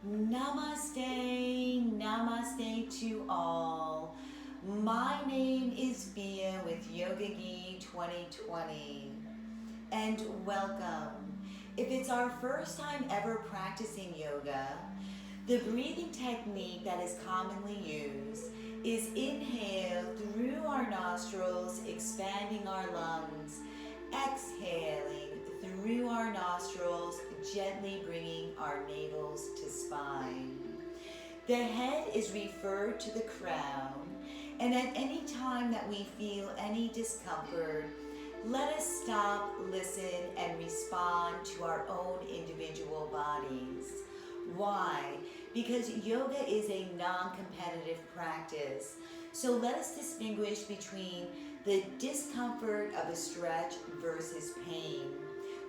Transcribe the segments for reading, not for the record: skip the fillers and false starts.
Namaste, namaste to all. My name is Bia with Yoga Gi 2020 and welcome. If it's our first time ever practicing yoga, the breathing technique that is commonly used is inhale through our nostrils, expanding our lungs, exhaling through our nostrils, gently bringing our navels to spine. The head is referred to the crown, and at any time that we feel any discomfort, let us stop, listen, and respond to our own individual bodies. Why? Because yoga is a non-competitive practice, so let us distinguish between the discomfort of a stretch versus pain.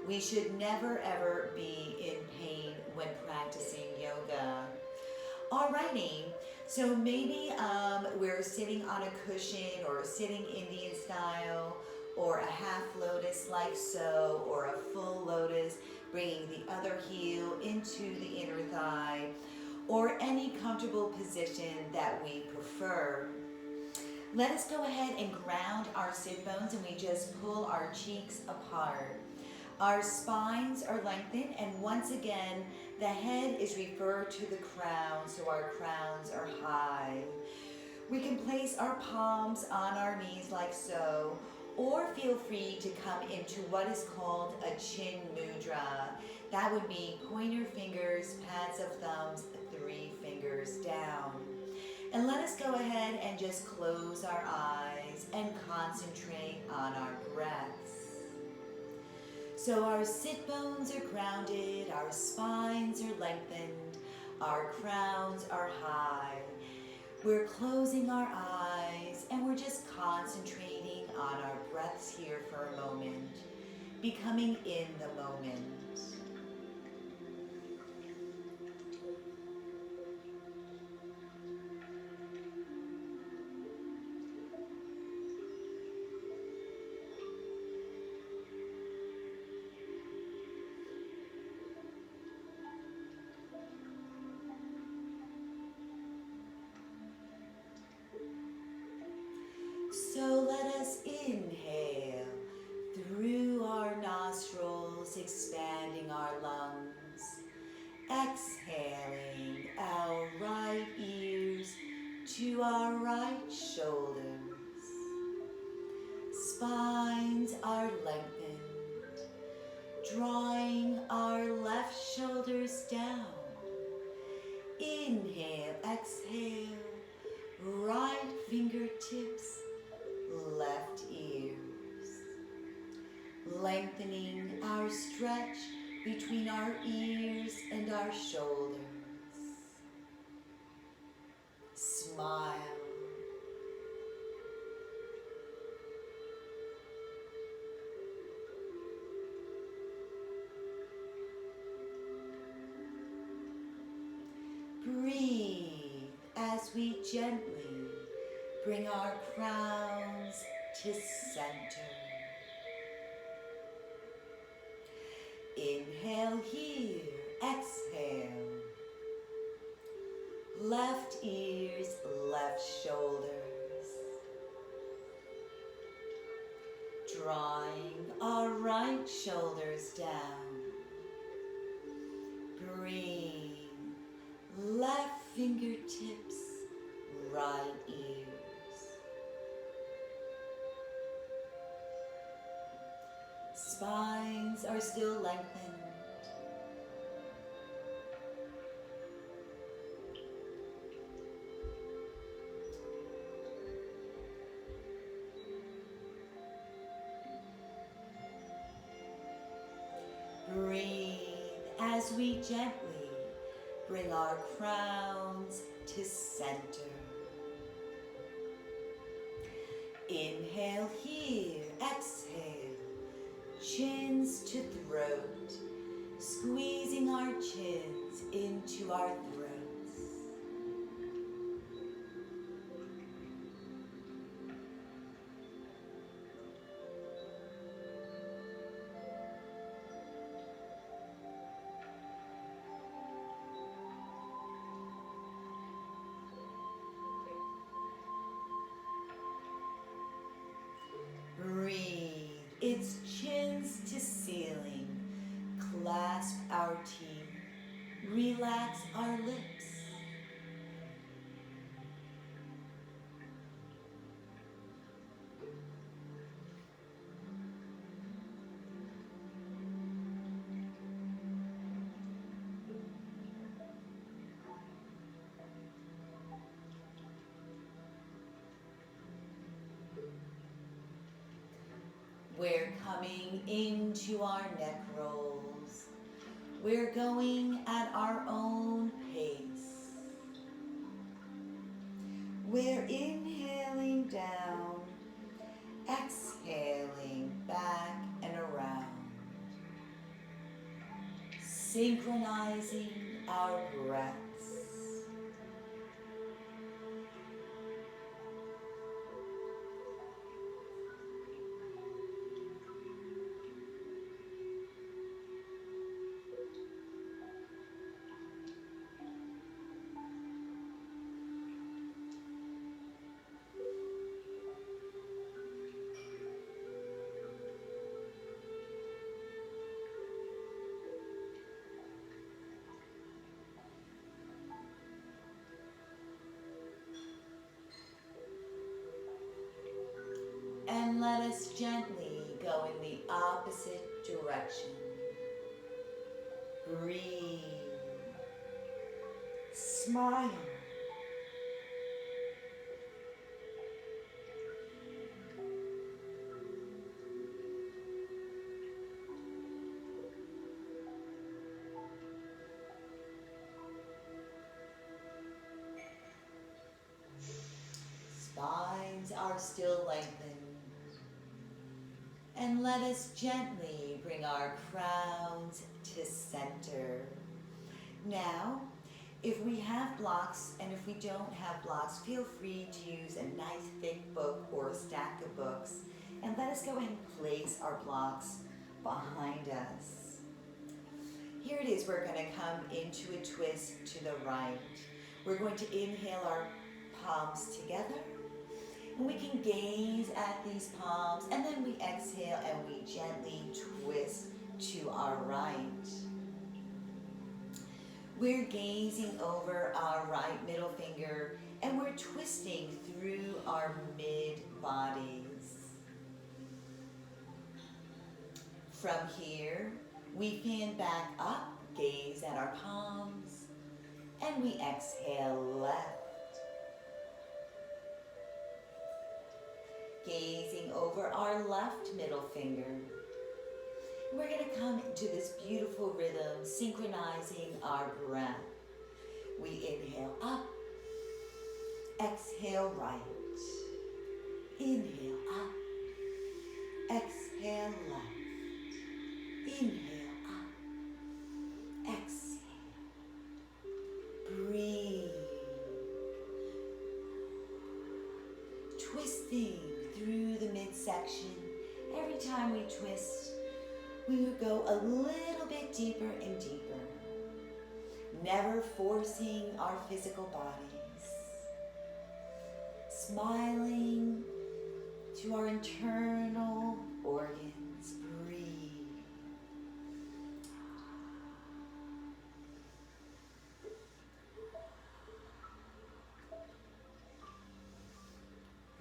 We should never ever be in pain when practicing yoga. Alrighty, so maybe we're sitting on a cushion or sitting Indian style or a half lotus like so, or a full lotus, bringing the other heel into the inner thigh, or any comfortable position that we prefer. Let us go ahead and ground our sit bones, and we just pull our cheeks apart. Our spines are lengthened, and once again, the head is referred to the crown, so our crowns are high. We can place our palms on our knees like so, or feel free to come into what is called a chin mudra. That would be pointer fingers, pads of thumbs, 3 fingers down. And let us go ahead and just close our eyes and concentrate on our breaths. So our sit bones are grounded, our spines are lengthened, our crowns are high. We're closing our eyes and we're just concentrating on our breaths here for a moment, becoming in the moment. So let us inhale through our nostrils, expanding our lungs. Exhaling our right ears to our right shoulders. Spines are lengthened, drawing our left shoulders down. Inhale, exhale, right fingertips, left ears. Lengthening our stretch between our ears and our shoulders. Smile. Breathe as we gently bring our crowns to center. Inhale here, exhale. Left ears, left shoulders. Drawing our right shoulders down. Breathe. Left fingertips, right ears. Spines are still lengthened. Breathe as we gently bring our crowns to center. Inhale here, exhale, chins to throat, squeezing our chins into our throats. Relax our lips. We're coming into our neck rolls. We're going at our own pace. We're inhaling down, exhaling back and around, synchronizing our breaths. And let us gently go in the opposite direction. Breathe. Smile. Spines are still lengthened. And let us gently bring our crowns to center. Now, if we have blocks and if we don't have blocks, feel free to use a nice thick book or a stack of books. And let us go ahead and place our blocks behind us. Here it is, we're going to come into a twist to the right. We're going to inhale our palms together. And we can gaze at these palms, and then we exhale and we gently twist to our right. We're gazing over our right middle finger, and we're twisting through our mid-bodies. From here, we fan back up, gaze at our palms, and we exhale left. Gazing over our left middle finger. We're going to come into this beautiful rhythm, synchronizing our breath. We inhale up, exhale right. Inhale up, exhale left. Inhale up, exhale. Breathe. Twisting through the midsection. Every time we twist, we would go a little bit deeper and deeper, never forcing our physical bodies. Smiling to our internal organs. Breathe.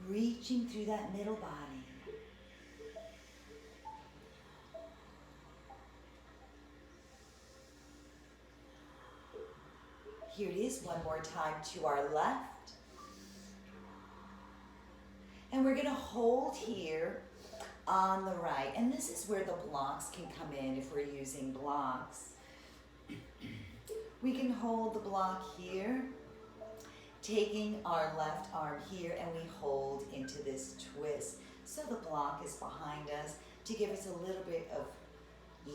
Reaching through that middle body. Here it is one more time to our left. And we're going to hold here on the right. And this is where the blocks can come in if we're using blocks. We can hold the block here, taking our left arm here, and we hold into this twist. So the block is behind us to give us a little bit of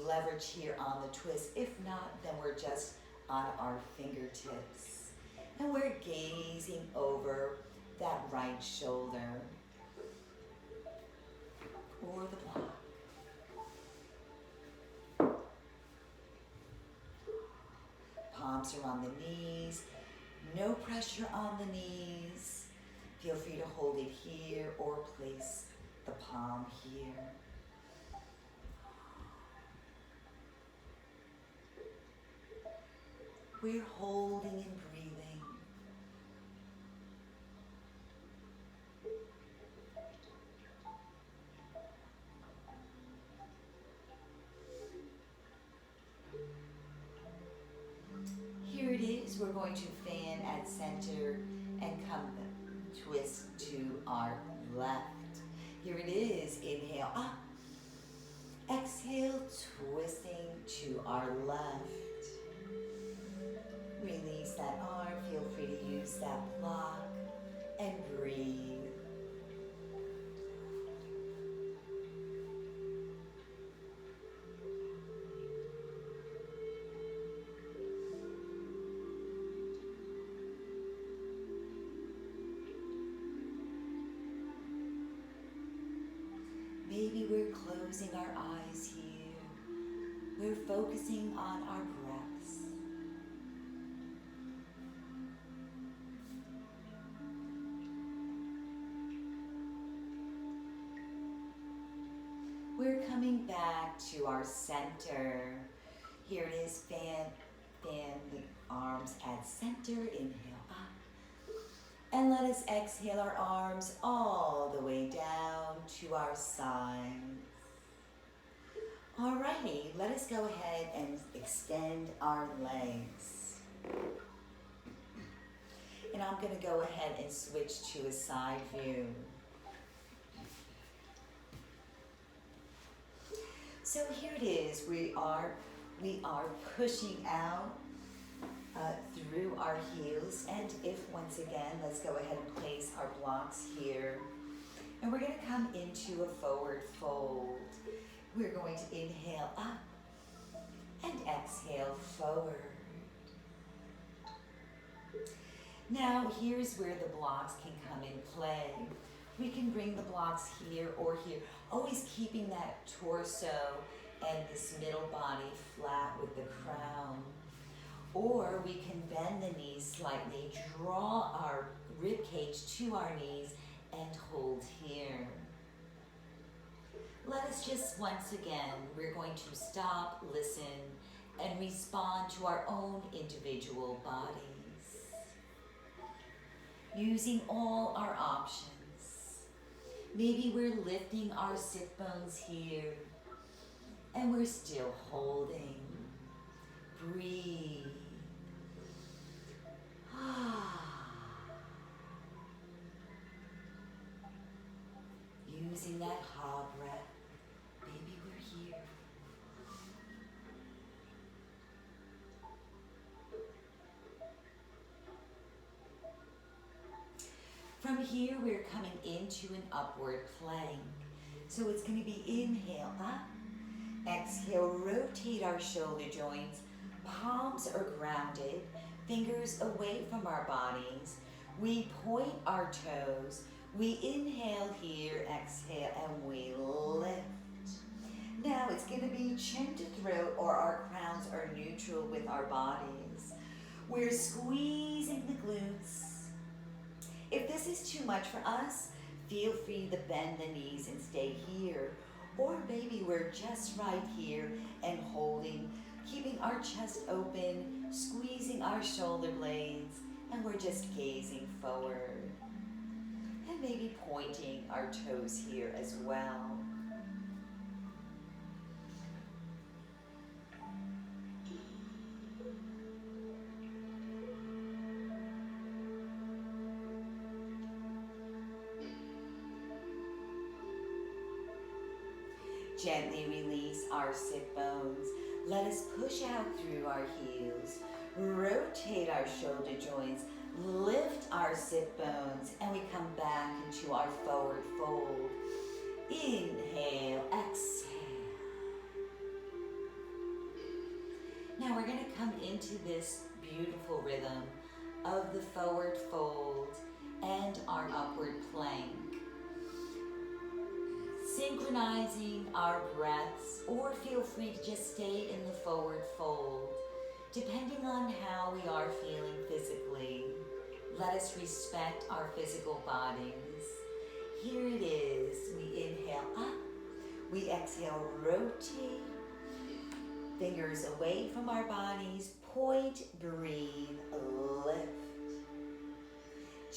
leverage here on the twist. If not, then we're just on our fingertips. And we're gazing over that right shoulder or the block. Palms are on the knees. No pressure on the knees. Feel free to hold it here or place the palm here. We're holding and breathing. Here it is. We're going to fan at center and come twist to our left. Here it is. Inhale up. Exhale, twisting to our left. Release that arm. Feel free to use that block and breathe. Maybe we're closing our eyes here. We're focusing on our breaths. We're coming back to our center. Here it is, fan the arms at center. Inhale up. And let us exhale our arms all the way down to our sides. Alrighty, let us go ahead and extend our legs. And I'm going to go ahead and switch to a side view. So here it is. We are pushing out through our heels, and once again, let's go ahead and place our blocks here. And we're going to come into a forward fold. We're going to inhale up and exhale forward. Now, here's where the blocks can come in play. We can bring the blocks here or here, always keeping that torso and this middle body flat with the crown. Or we can bend the knees slightly, draw our rib cage to our knees, and hold here. Let us just once again, we're going to stop, listen, and respond to our own individual bodies. Using all our options. Maybe we're lifting our sit bones here, and we're still holding. Breathe. Using that ha breath. Maybe we're here. From here, we're coming into an upward plank. So it's going to be inhale up, exhale, rotate our shoulder joints, palms are grounded, fingers away from our bodies. We point our toes. We inhale here, exhale, and we lift. Now it's going to be chin to throat, or our crowns are neutral with our bodies. We're squeezing the glutes. If this is too much for us, feel free to bend the knees and stay here. Or maybe we're just right here and holding, keeping our chest open, squeezing our shoulder blades, and we're just gazing forward. And maybe pointing our toes here as well. Gently release our sit bones. Let us push out through our heels. Rotate our shoulder joints. Lift our sit bones. And we come back into our forward fold. Inhale, exhale. Now we're going to come into this beautiful rhythm of the forward fold and our upward plank. Synchronizing our breaths, or feel free to just stay in the forward fold. Depending on how we are feeling physically, let us respect our physical bodies. Here it is. We inhale up, we exhale, rotate, fingers away from our bodies, point, breathe, lift.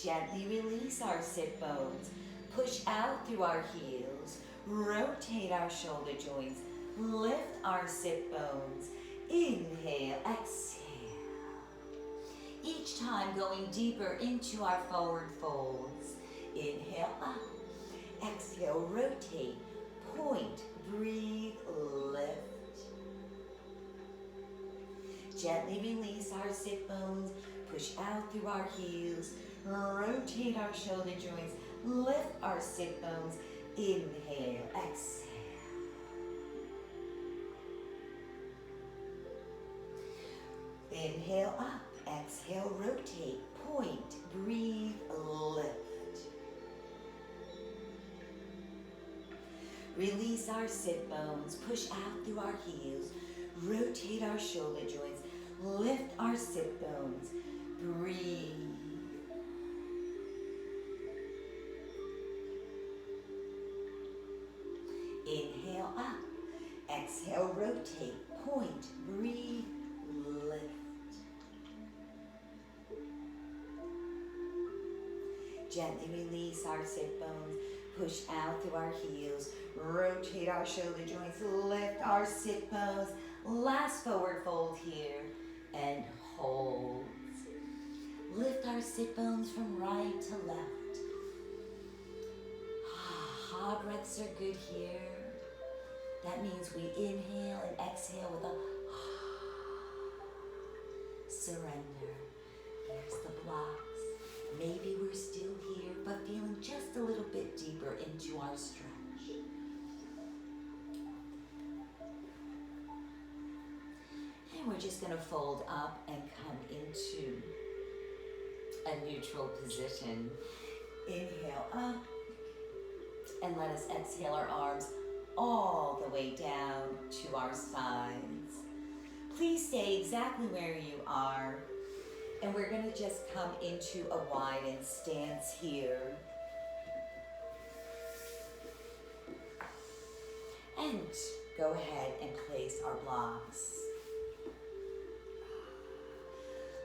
Gently release our sit bones. Push out through our heels. Rotate our shoulder joints. Lift our sit bones. Inhale, exhale. Each time going deeper into our forward folds. Inhale up. Exhale, rotate. Point, breathe, lift. Gently release our sit bones. Push out through our heels. Rotate our shoulder joints. Lift our sit bones. Inhale, exhale. Inhale up. Exhale, rotate. Point, breathe, lift. Release our sit bones. Push out through our heels. Rotate our shoulder joints. Lift our sit bones. Breathe. Inhale up. Exhale, rotate. Point, breathe, lift. Gently release our sit bones. Push out through our heels. Rotate our shoulder joints. Lift our sit bones. Last forward fold here. And hold. Lift our sit bones from right to left. Ah, breaths are good here. That means we inhale and exhale with a surrender. Here's the blocks. Maybe we're still here, but feeling just a little bit deeper into our stretch. And we're just gonna fold up and come into a neutral position. Inhale up, and let us exhale our arms all the way down to our sides. Please stay exactly where you are. And we're going to just come into a widen stance here. And go ahead and place our blocks.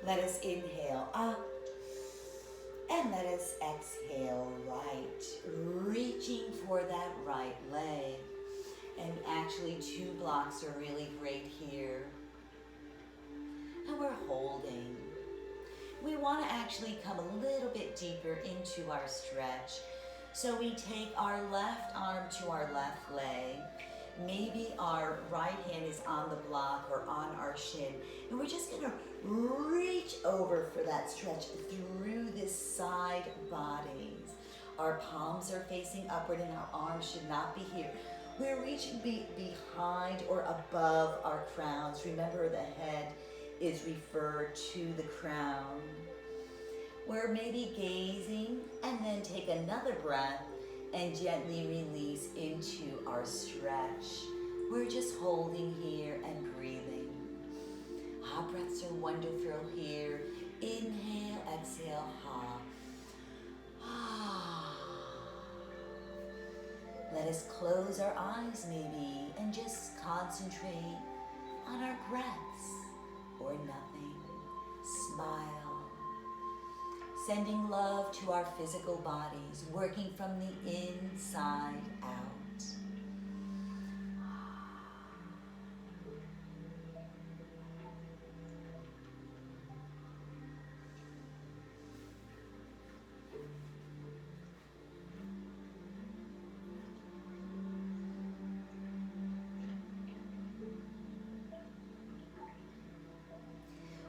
Let us inhale up. And let us exhale right. Reaching for that right leg. And actually 2 blocks are really great here. And we're holding. We want to actually come a little bit deeper into our stretch. So we take our left arm to our left leg. Maybe our right hand is on the block or on our shin. And we're just going to reach over for that stretch through this side bodies. Our palms are facing upward and our arms should not be here. We're reaching behind or above our crowns. Remember, the head is referred to the crown. We're maybe gazing and then take another breath and gently release into our stretch. We're just holding here and breathing. Our breaths are wonderful here. Inhale, exhale, ha. Let us close our eyes maybe and just concentrate on our breaths or nothing. Smile. Sending love to our physical bodies, working from the inside out.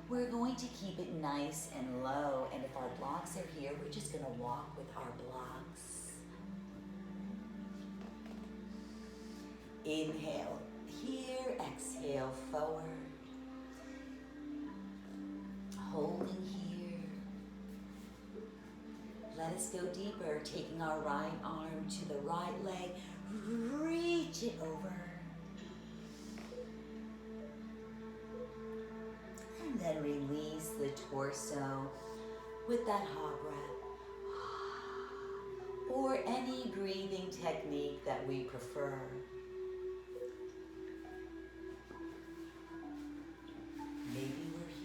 We're going to keep it nice and low, and if our blocks are here, we're just going to walk with our blocks. Inhale here, exhale forward. Holding here. Let us go deeper, taking our right arm to the right leg, reach it over. And then release the torso with that hot breath or any breathing technique that we prefer. Maybe we're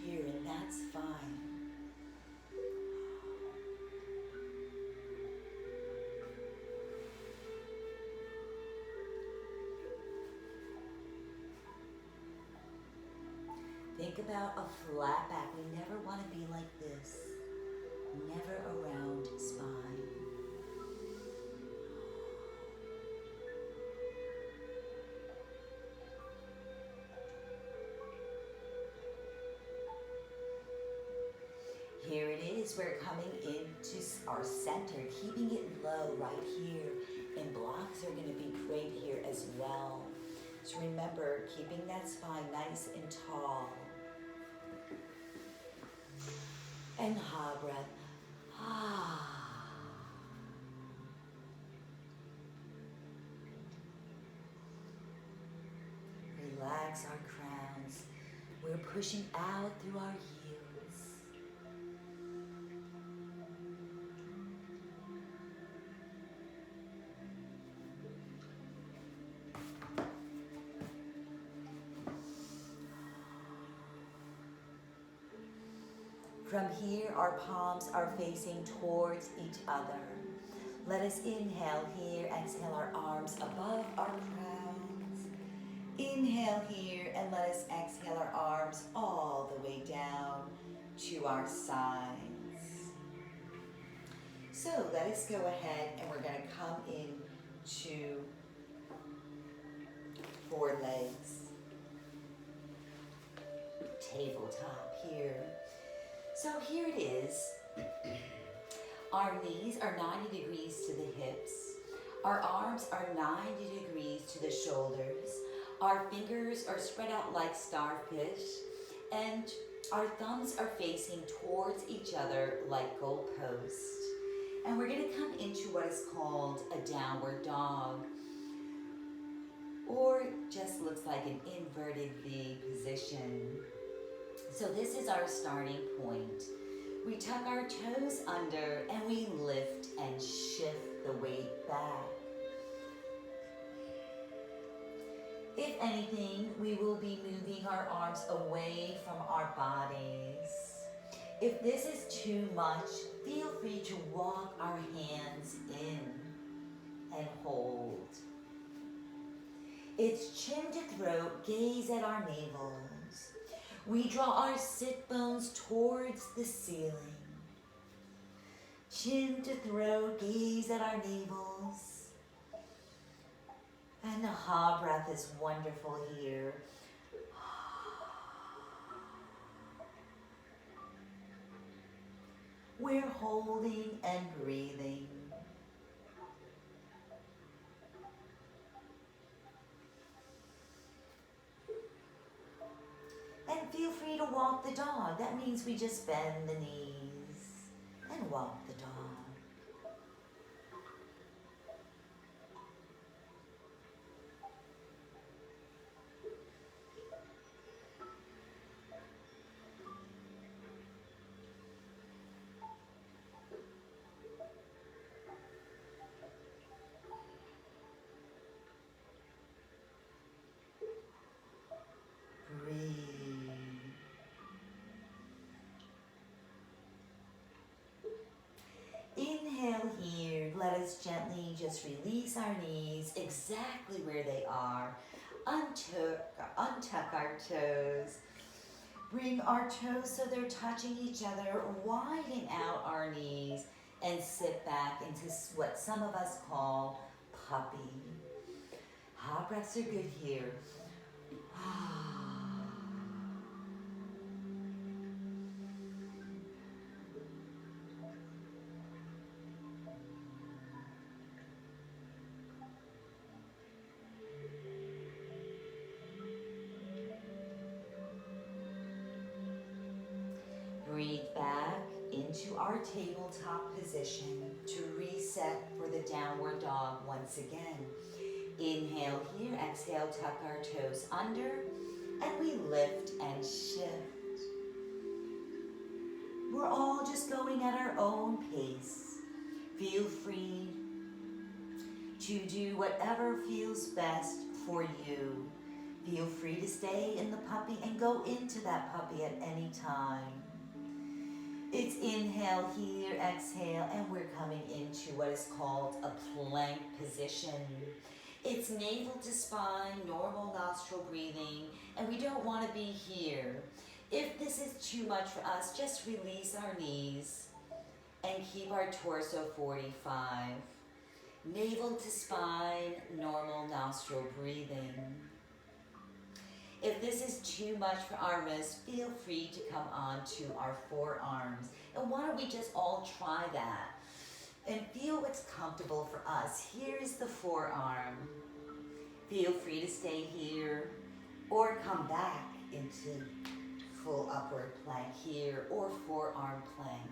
think about a flat back. We never want to be like this. Never a round spine. Here it is. We're coming into our center, keeping it low right here. And blocks are going to be great here as well. So remember, keeping that spine nice and tall. And ha breath. Ah. Relax our crowns. We're pushing out through our heels. From here, our palms are facing towards each other. Let us inhale here, exhale our arms above our crowns. Inhale here, and let us exhale our arms all the way down to our sides. So let us go ahead, and we're going to come into four legs. Tabletop here. So here it is. Our knees are 90 degrees to the hips. Our arms are 90 degrees to the shoulders. Our fingers are spread out like starfish. And our thumbs are facing towards each other like goalposts. And we're going to come into what is called a downward dog. Or just looks like an inverted V position. So this is our starting point. We tuck our toes under and we lift and shift the weight back. If anything, we will be moving our arms away from our bodies. If this is too much, feel free to walk our hands in and hold. It's chin to throat, gaze at our navels. We draw our sit bones towards the ceiling. Chin to throat, gaze at our navels. And the ha breath is wonderful here. We're holding and breathing. And feel free to walk the dog. That means we just bend the knees and walk the dog. Inhale here. Let us gently just release our knees exactly where they are. Untuck our toes. Bring our toes so they're touching each other. Widen out our knees and sit back into what some of us call puppy. Hot breaths are good here. Breathe back into our tabletop position to reset for the downward dog once again. Inhale here, exhale, tuck our toes under, and we lift and shift. We're all just going at our own pace. Feel free to do whatever feels best for you. Feel free to stay in the puppy and go into that puppy at any time. It's inhale here, exhale, and we're coming into what is called a plank position. It's navel to spine, normal nostril breathing, and we don't want to be here. If this is too much for us, just release our knees and keep our torso 45. Navel to spine, normal nostril breathing. If this is too much for our wrists, feel free to come on to our forearms. And why don't we just all try that? And feel what's comfortable for us. Here is the forearm. Feel free to stay here or come back into full upward plank here or forearm plank.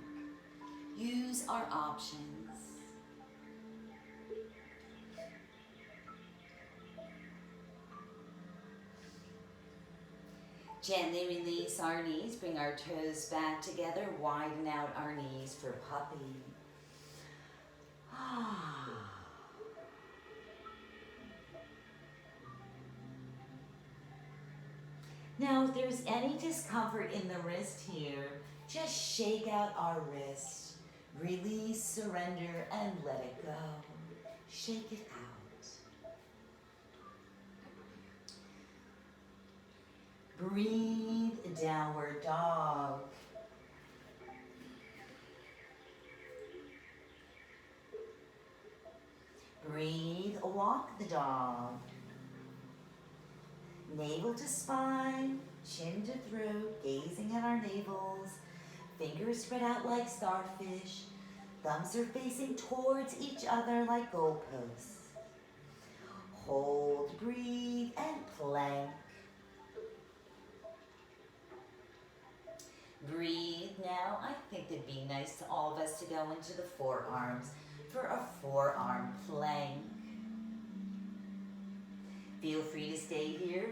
Use our options. Gently release our knees, bring our toes back together, widen out our knees for puppy. Now, if there's any discomfort in the wrist here, just shake out our wrist. Release, surrender, and let it go. Shake it out. Breathe, downward dog. Breathe, walk the dog. Navel to spine, chin to throat, gazing at our navels. Fingers spread out like starfish. Thumbs are facing towards each other like goalposts. Hold, breathe, and plank. Breathe now. I think it'd be nice to all of us to go into the forearms for a forearm plank. Feel free to stay here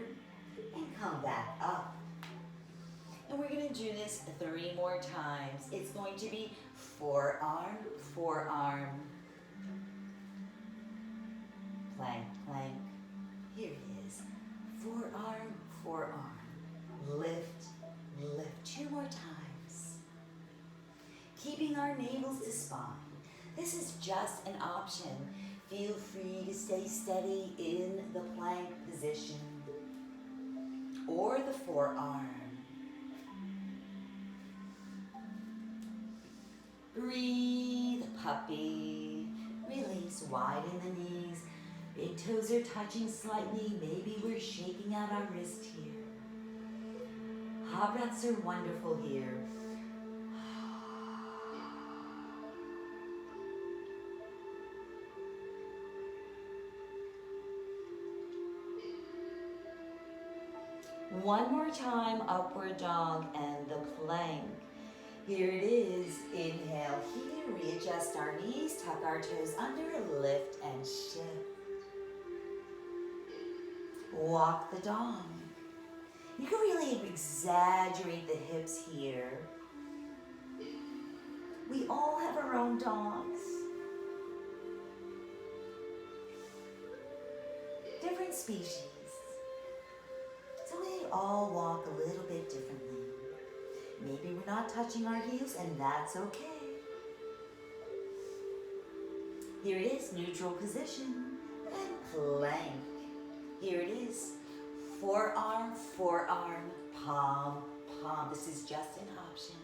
and come back up. And we're going to do this 3 more times. It's going to be forearm, forearm, plank, plank. Here it is. Forearm, forearm. Lift, lift. 2 more times. Keeping our navels to spine. This is just an option. Feel free to stay steady in the plank position or the forearm. Breathe, puppy. Release, widen the knees. Big toes are touching slightly. Maybe we're shaking out our wrist here. Hot breaths are wonderful here. One more time, upward dog and the plank. Here it is. Inhale here, readjust our knees, tuck our toes under, lift and shift. Walk the dog. You can really exaggerate the hips here. We all have our own dogs. Different species. So we all walk a little bit differently. Maybe we're not touching our heels, and that's okay. Here it is, neutral position, and plank. Here it is, forearm, forearm, palm, palm. This is just an option.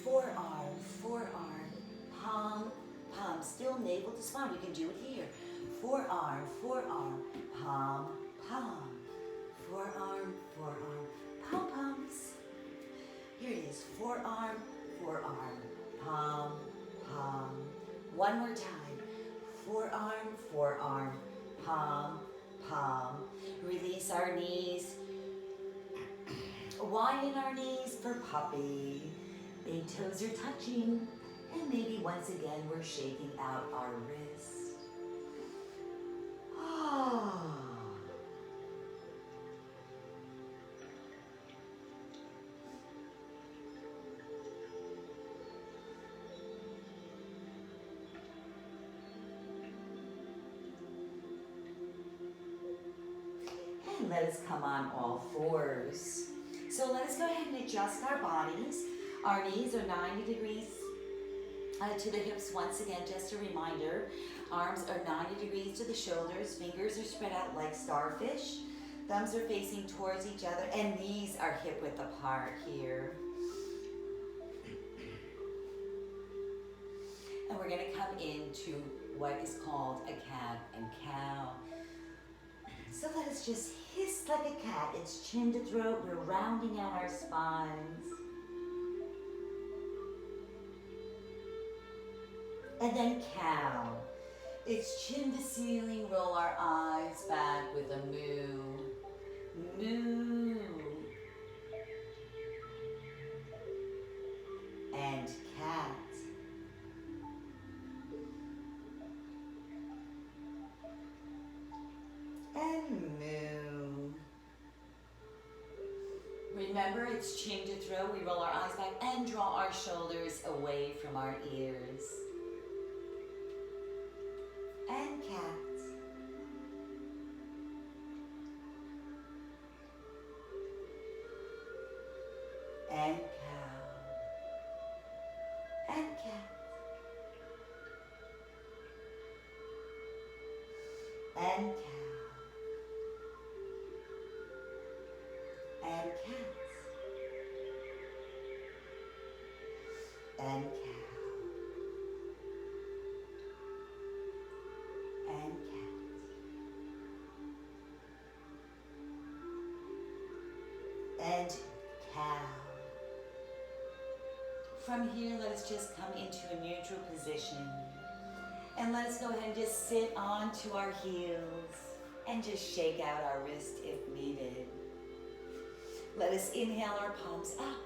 Forearm, forearm, palm, palm. Still navel to spine. We can do it here. Forearm, forearm, palm, palm. Forearm, forearm, palm, palms. Here it is, forearm, forearm, palm, palm. One more time, forearm, forearm, palm, palm. Release our knees. Widen our knees for puppy. Big toes are touching. And maybe once again we're shaking out our wrist. And let us come on all fours. So let us go ahead and adjust our bodies. Our knees are 90 degrees to the hips. Once again, just a reminder, arms are 90 degrees to the shoulders. Fingers are spread out like starfish. Thumbs are facing towards each other, and knees are hip width apart here. And we're going to come into what is called a cat and cow. So let us just hiss like a cat. It's chin to throat. We're rounding out our spines. And then cow. It's chin to ceiling. Roll our eyes back with a moo. Moo. And cat. And moo. Remember, it's chin to throat. We roll our eyes back and draw our shoulders away from our ears. And cat. And cow. And cat. And cow. And cat. And cow. And cat. And cow. From here, let us just come into a neutral position. And let us go ahead and just sit onto our heels and just shake out our wrist if needed. Let us inhale our palms up,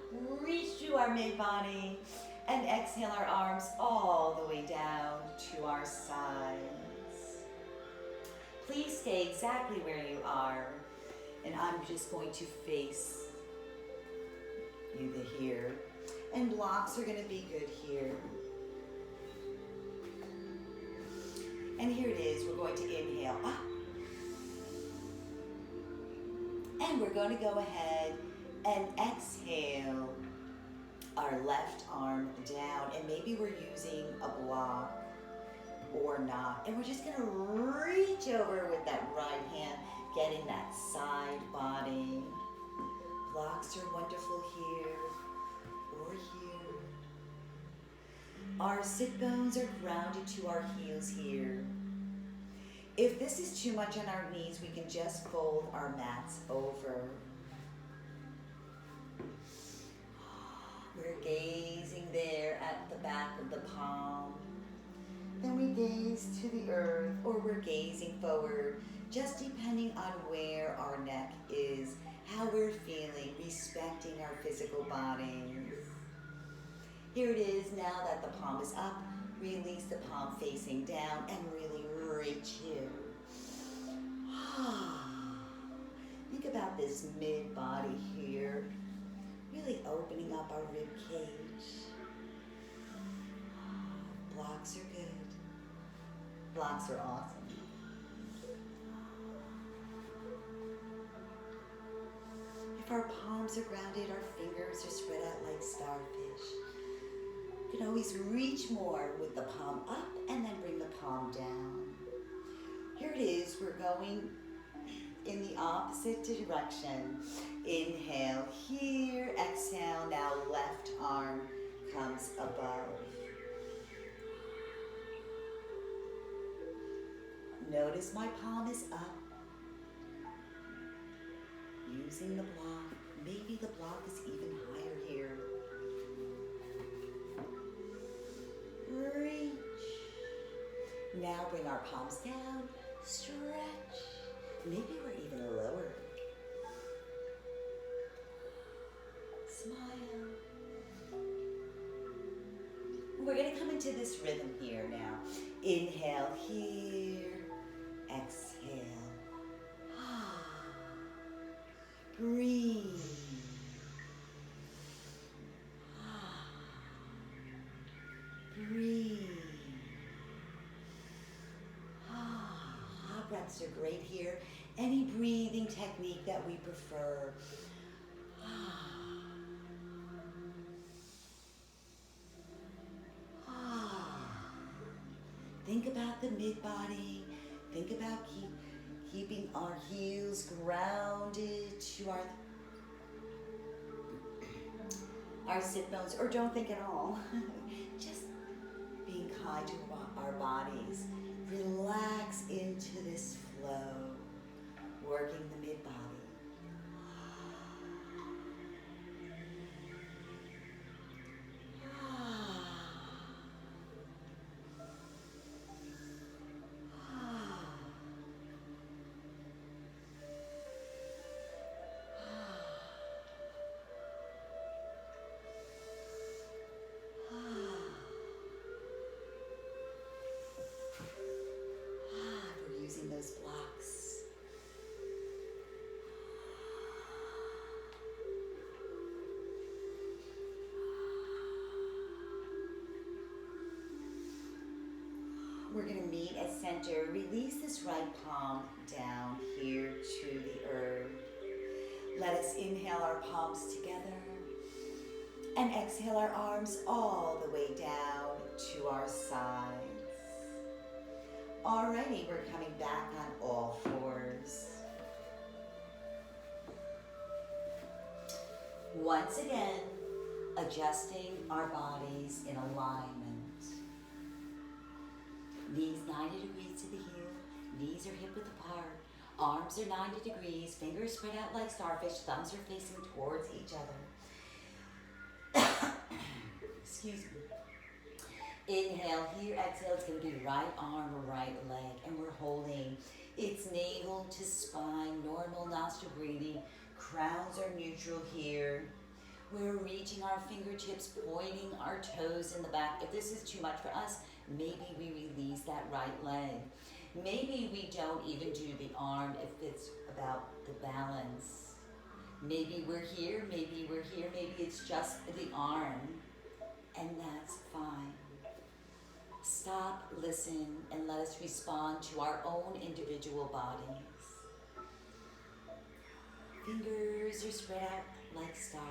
reach through our mid-body, and exhale our arms all the way down to our sides. Please stay exactly where you are, and I'm just going to face you to here. And blocks are going to be good here. And here it is, we're going to inhale up. And we're going to go ahead and exhale our left arm down. And maybe we're using a block or not. And we're just going to reach over with that right hand, getting that side body. Blocks are wonderful here or here. Our sit bones are grounded to our heels here. If this is too much on our knees, we can just fold our mats over. We're gazing there at the back of the palm. Then we gaze to the earth, or we're gazing forward, just depending on where our neck is, how we're feeling, respecting our physical bodies. Here it is, now that the palm is up, release the palm facing down and really reach here. Think about this mid-body here, really opening up our rib cage. Blocks are good. Blocks are awesome. If our palms are grounded, our fingers are spread out like starfish. You can always reach more with the palm up and then bring the palm down. Here it is, we're going in the opposite direction. Inhale here, exhale, now left arm comes above. Notice my palm is up. Using the block, maybe the block is even higher here. Reach. Now bring our palms down, stretch. Maybe we're even lower. Smile. We're going to come into this rhythm here now. Inhale here, exhale. Breathe. Breathe. Hot breaths are great here. Any breathing technique that we prefer. Think about the mid-body. Think about keeping our heels grounded to our sit bones, or don't think at all. Just being kind to our bodies. Relax into this flow, working the mid-body. Those blocks. We're going to meet at center. Release this right palm down here to the earth. Let us inhale our palms together and exhale our arms all the way down to our sides. Alrighty, we're coming back on all fours. Once again, adjusting our bodies in alignment. Knees 90 degrees to the heel, knees are hip width apart, arms are 90 degrees, fingers spread out like starfish, thumbs are facing towards each other. Excuse me. Inhale here, exhale, it's going to be right arm or right leg, and we're holding. It's navel to spine, normal nostril breathing, crowns are neutral here. We're reaching our fingertips, pointing our toes in the back. If this is too much for us, maybe we release that right leg. Maybe we don't even do the arm if it's about the balance. Maybe we're here, maybe we're here, maybe it's just the arm, and that's fine. Stop, listen, and let us respond to our own individual bodies. Fingers are spread out like starfish.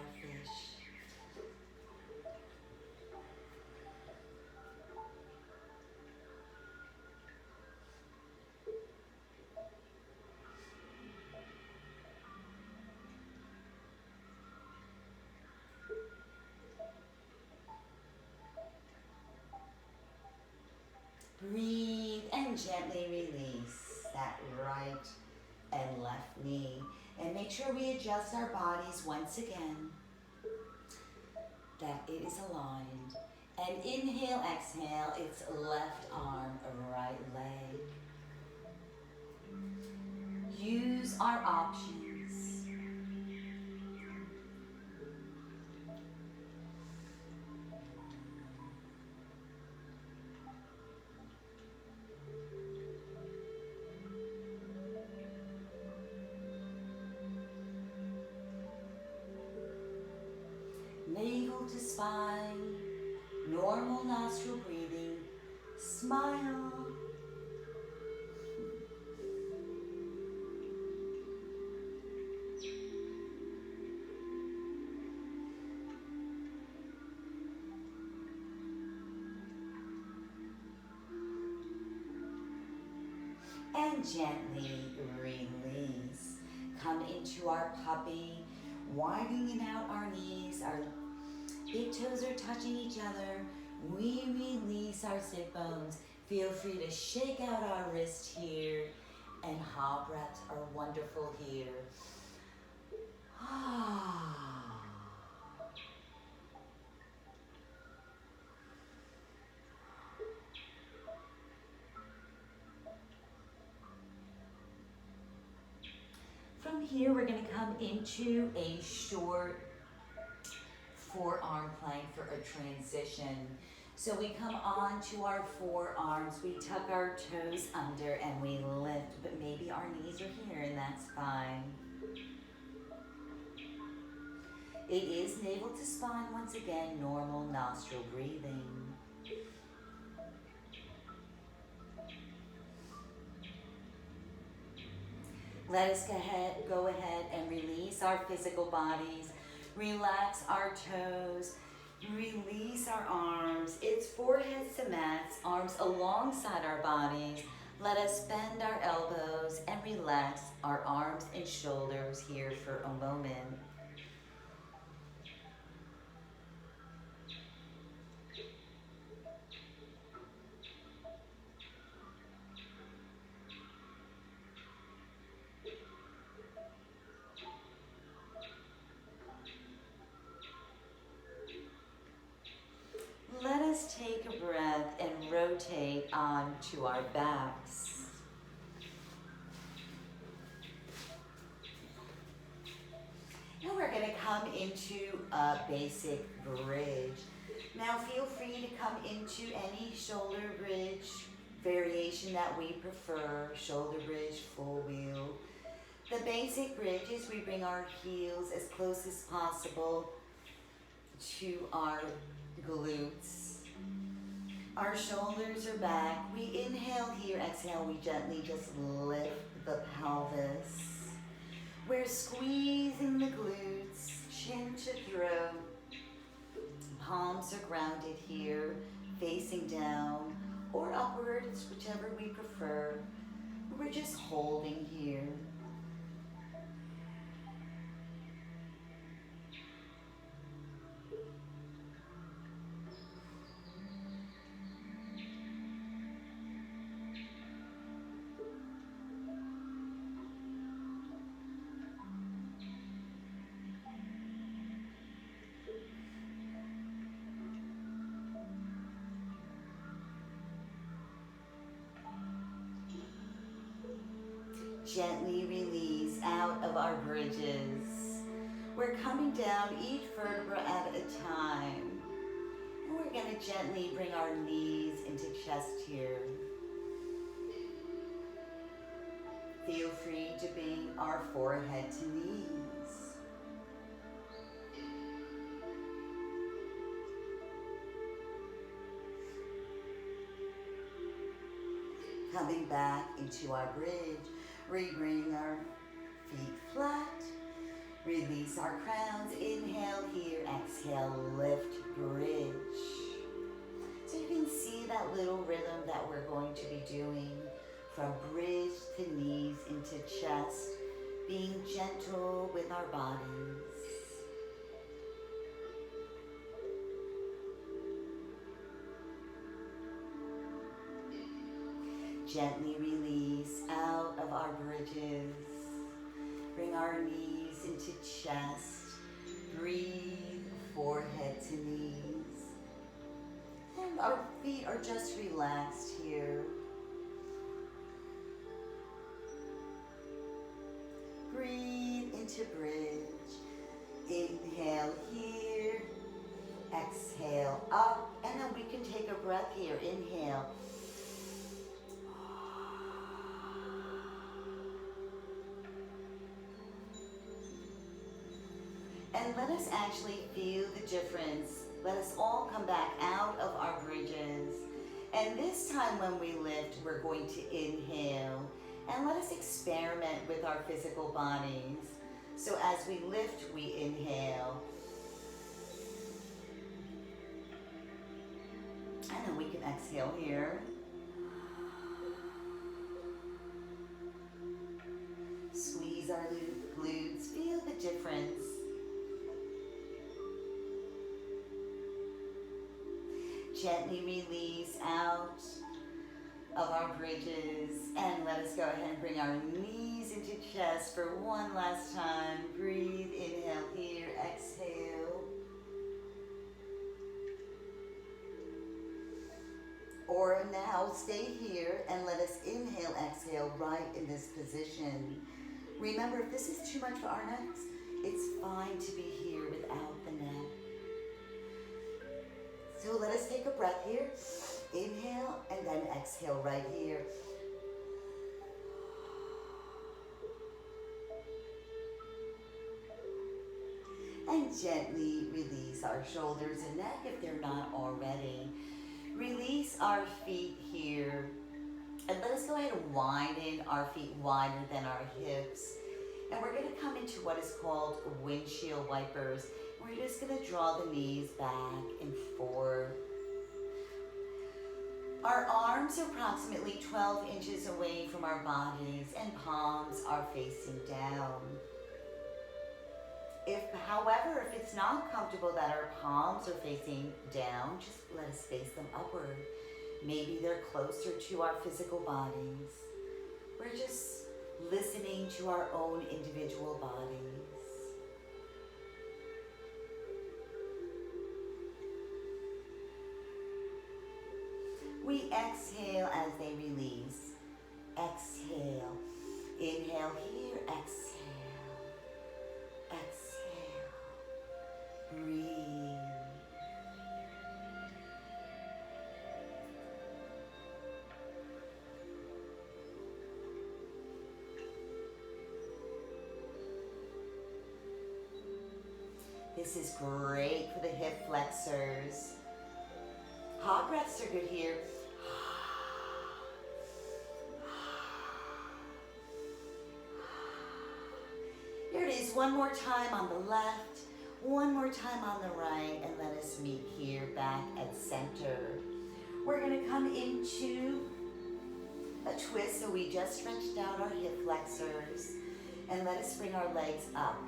Breathe and gently release that right and left knee. And make sure we adjust our bodies once again, that it is aligned. And inhale, exhale, it's left arm, right leg. Use our options. Navel to spine, normal nostril breathing, smile. And gently release. Come into our puppy, widening out our knees, our big toes are touching each other. We release our sit bones. Feel free to shake out our wrist here, and ha breaths are wonderful here. From here, we're going to come into a short forearm plank for a transition. So we come on to our forearms, we tuck our toes under and we lift, but maybe our knees are here and that's fine. It is navel to spine once again, normal nostril breathing. Let us go ahead and release our physical bodies. Relax our toes. Release our arms. It's foreheads to mats, arms alongside our bodies. Let us bend our elbows and relax our arms and shoulders here for a moment. Let us take a breath and rotate onto our backs. Now we're going to come into a basic bridge. Now feel free to come into any shoulder bridge variation that we prefer, shoulder bridge, full wheel. The basic bridge is we bring our heels as close as possible to our glutes. Our shoulders are back. We inhale here, exhale, we gently just lift the pelvis. We're squeezing the glutes, chin to throat. Palms are grounded here, facing down or upwards, whichever we prefer. We're just holding here. Gently release out of our bridges. We're coming down each vertebra at a time. And we're going to gently bring our knees into chest here. Feel free to bring our forehead to knees. Coming back into our bridge. We bring our feet flat, release our crowns, inhale here, exhale, lift, bridge. So you can see that little rhythm that we're going to be doing from bridge to knees into chest, being gentle with our bodies. Gently release out of our bridges. Bring our knees into chest. Breathe, forehead to knees. And our feet are just relaxed here. Breathe into bridge. Inhale here. Exhale up. And then we can take a breath here. Inhale. And let us actually feel the difference. Let us all come back out of our bridges. And this time when we lift, we're going to inhale. And let us experiment with our physical bodies. So as we lift, we inhale. And then we can exhale here. Squeeze our glutes. Feel the difference. Gently release out of our bridges and let us go ahead and bring our knees into chest for one last time. Breathe, inhale here, exhale. Or now stay here and let us inhale, exhale right in this position. Remember, if this is too much for our necks, it's fine to be here without the neck. So let us take a breath here. Inhale and then exhale right here. And gently release our shoulders and neck if they're not already. Release our feet here. And let us go ahead and widen our feet wider than our hips. And we're going to come into what is called windshield wipers. We're just going to draw the knees back and forth. Our arms are approximately 12 inches away from our bodies and palms are facing down. However, if it's not comfortable that our palms are facing down, just let us face them upward. Maybe they're closer to our physical bodies. We're just listening to our own individual bodies. We exhale as they release. Exhale. Inhale here, exhale. Exhale. Breathe. This is great for the hip flexors. Hot breaths are good here. Here it is, one more time on the left, one more time on the right, and let us meet here back at center. We're going to come into a twist, so we just stretched out our hip flexors, and let us bring our legs up.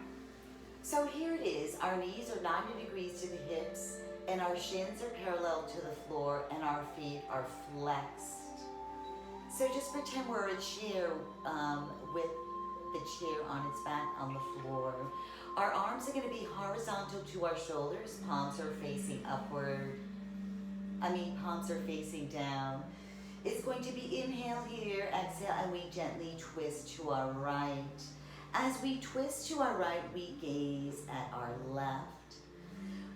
So here it is, our knees are 90 degrees to the hips, and our shins are parallel to the floor, and our feet are flexed. So just pretend we're a chair with the chair on its back on the floor. Our arms are going to be horizontal to our shoulders, palms are facing upward. Palms are facing down. It's going to be inhale here, exhale, and we gently twist to our right. As we twist to our right, we gaze at our left.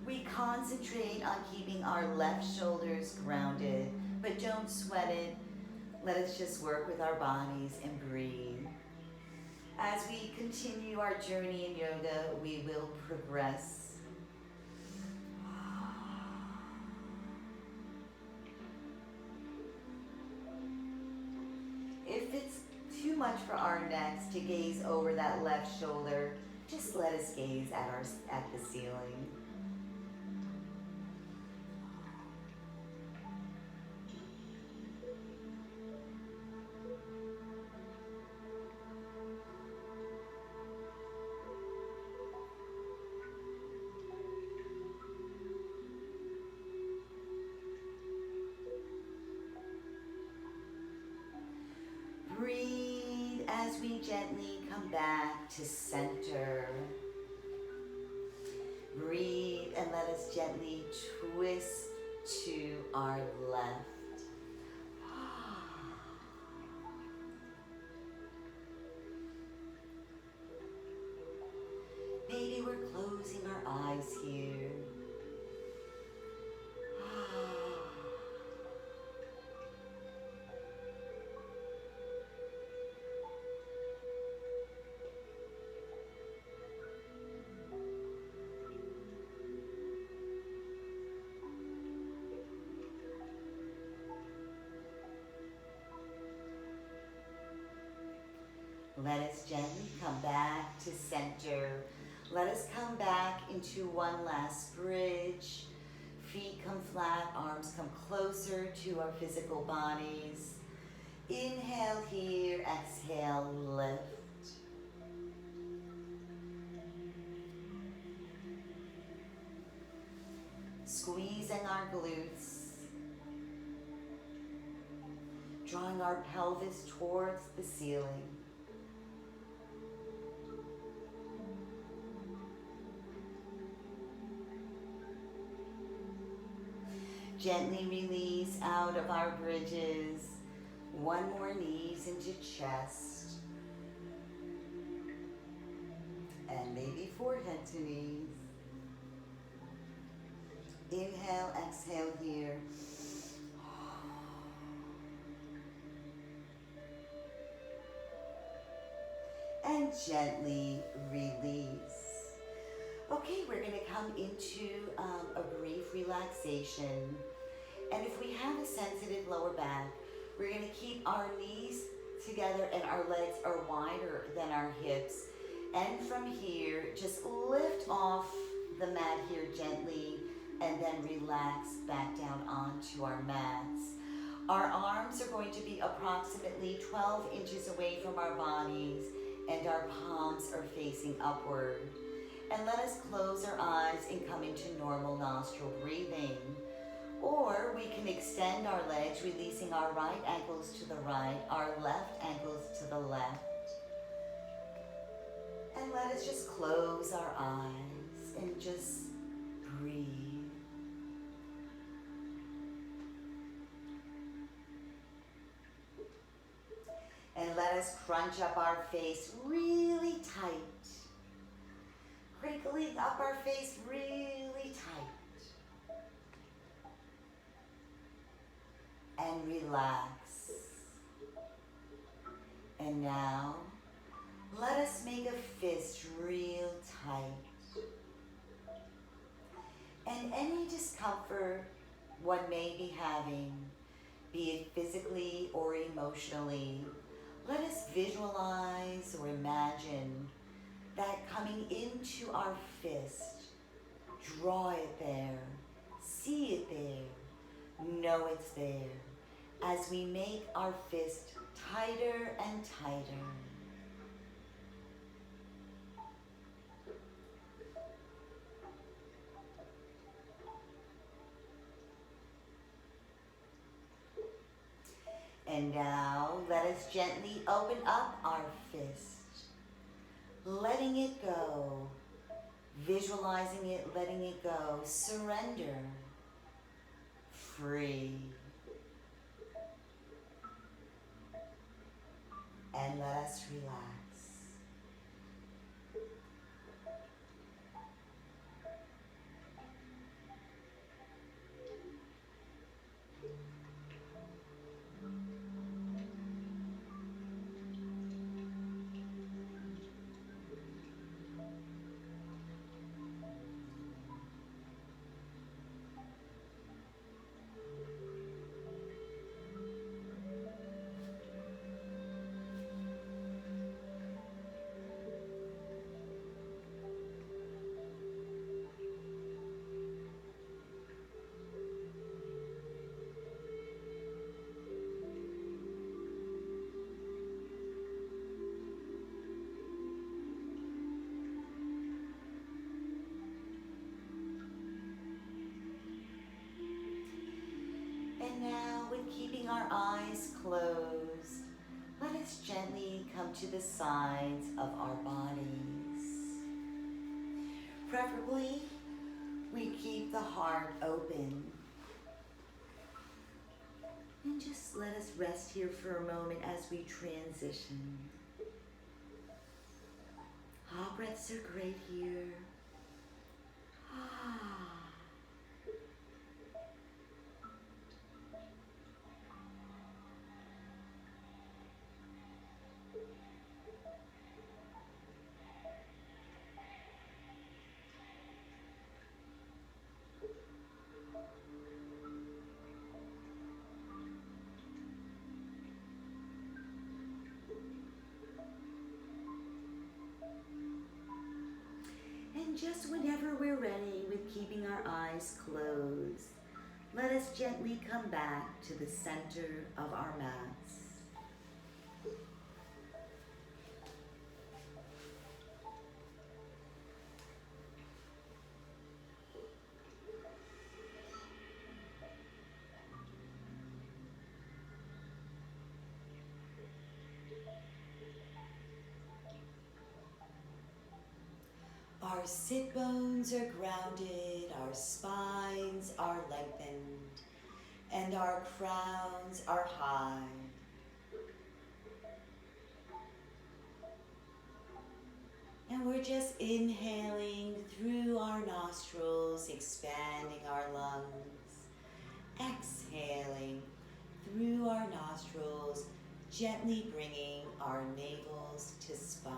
We concentrate on keeping our left shoulders grounded, but don't sweat it. Let us just work with our bodies and breathe. As we continue our journey in yoga, we will progress. If it's too much for our necks to gaze over that left shoulder, just let us gaze at the ceiling. Breathe as we gently come back to center. Breathe and let us gently twist to our left. Maybe we're closing our eyes here. Let us gently come back to center. Let us come back into one last bridge. Feet come flat, arms come closer to our physical bodies. Inhale here, exhale, lift. Squeezing our glutes. Drawing our pelvis towards the ceiling. Gently release out of our bridges. One more, knees into chest. And maybe forehead to knees. Inhale, exhale here. And gently release. Okay, we're going to come into a brief relaxation. And if we have a sensitive lower back, we're going to keep our knees together and our legs are wider than our hips. And from here, just lift off the mat here gently and then relax back down onto our mats. Our arms are going to be approximately 12 inches away from our bodies, and our palms are facing upward. And let us close our eyes and come into normal nostril breathing. Or we can extend our legs, releasing our right ankles to the right, our left ankles to the left. And let us just close our eyes and just breathe. And let us crunch up our face really tight. Crinkling up our face really tight. And relax. And now, let us make a fist real tight. And any discomfort one may be having, be it physically or emotionally, let us visualize or imagine that coming into our fist, draw it there, see it there, know it's there, as we make our fist tighter and tighter. And now let us gently open up our fist, letting it go, visualizing it, letting it go, surrender, free. And let us relax. And now, with keeping our eyes closed, let us gently come to the sides of our bodies. Preferably, we keep the heart open. And just let us rest here for a moment as we transition. Breaths are great here. And just whenever we're ready with keeping our eyes closed, let us gently come back to the center of our mats. Our sit bones are grounded, our spines are lengthened, and our crowns are high. And we're just inhaling through our nostrils, expanding our lungs. Exhaling through our nostrils, gently bringing our navels to spine.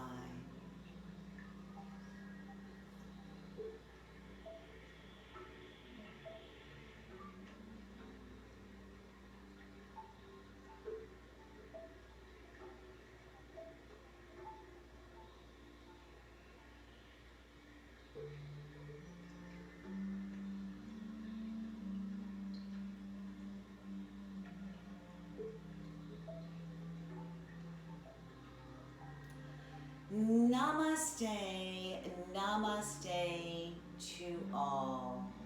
Namaste, namaste to all.